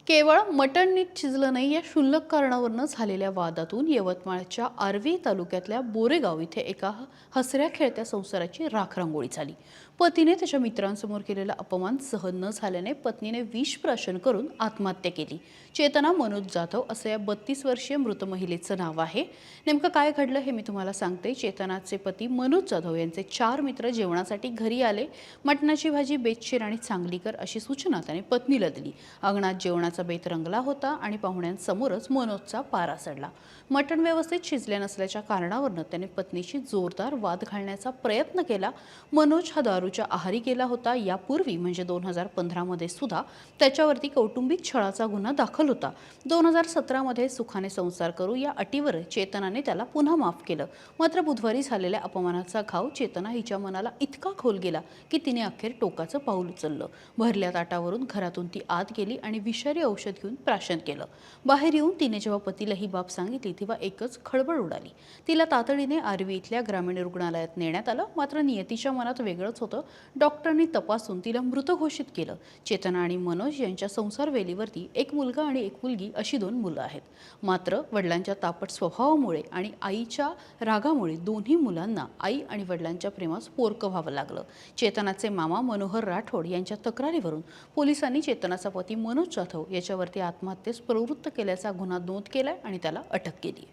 केवळ मटण नीट शिजलं नाही या क्षुल्लक कारणावरून झालेल्या वादातून यवतमाळच्या आर्वी तालुक्यातल्या बोरेगाव इथे एका हसऱ्या खेळत्या संसाराची राखरांगोळी झाली। पतीने त्याच्या मित्रांसमोर केलेला अपमान सहन न झाल्याने पत्नीने विष प्राशन करून आत्महत्या केली। चेतना मनोज जाधव असं या 32 वर्षीय मृत महिलेचं नाव आहे। नेमकं काय घडलं हे मी तुम्हाला सांगते। चेतनाचे पती मनोज जाधव यांचे 4 मित्र जेवणासाठी घरी आले। मटणाची भाजी बेतशीर आणि चांगली कर अशी सूचना त्याने पत्नीला दिली। अंगणात जेवणाचा बेत रंगला होता आणि पाहुण्यांसमोरच मनोजचा पारा चढला। मटण व्यवस्थित शिजले नसल्याच्या कारणावरून त्याने पत्नीशी जोरदार वाद घालण्याचा प्रयत्न केला। मनोज हा दारूच्या आहारी गेला होता। यापूर्वी म्हणजे 2015 मध्ये सुद्धा त्याच्यावरती कौटुंबिक छळाचा गुन्हा दाखल होता। 2017 मध्ये सुखाने संसार करू या अटीवर चेतनाने त्याला पुन्हा माफ केलं। मात्र बुधवारी झालेल्या अपमानाचा घाव चेतना हिच्या मनाला इतका खोल गेला की तिने अखेर टोकाचं पाऊल उचललं। भरल्या ताटावरून घरातून ती आत गेली आणि विषारी औषध घेऊन प्राशन केलं। बाहेर येऊन तिने जेव्हा पतीला ही बाब सांगितली तेव्हा एकच खळबळ उडाली। तिला तातडीने आर्वी इथल्या ग्रामीण रुग्णालयात नेण्यात आलं। मात्र नियतीच्या मनात वेगळंच होतं। डॉक्टरांनी तपासून तिला मृत घोषित केलं। चेतना आणि मनोज यांच्या संसार वेलीवरती एक मुलगा आणि एक मुलगी अशी 2 मुलं आहेत। मात्र वडिलांच्या तापट स्वभावामुळे आणि आईच्या रागामुळे दोन्ही मुलांना आई आणि वडिलांच्या प्रेमास पोरकं व्हावं लागलं। चेतनाचे मामा मनोहर राठोड यांच्या तक्रारीवरून पोलिसांनी चेतनाचा पती मनोज जाधव याच्यावरती आत्महत्येस प्रवृत्त केल्याचा गुन्हा नोंद केलाय आणि त्याला अटक केली।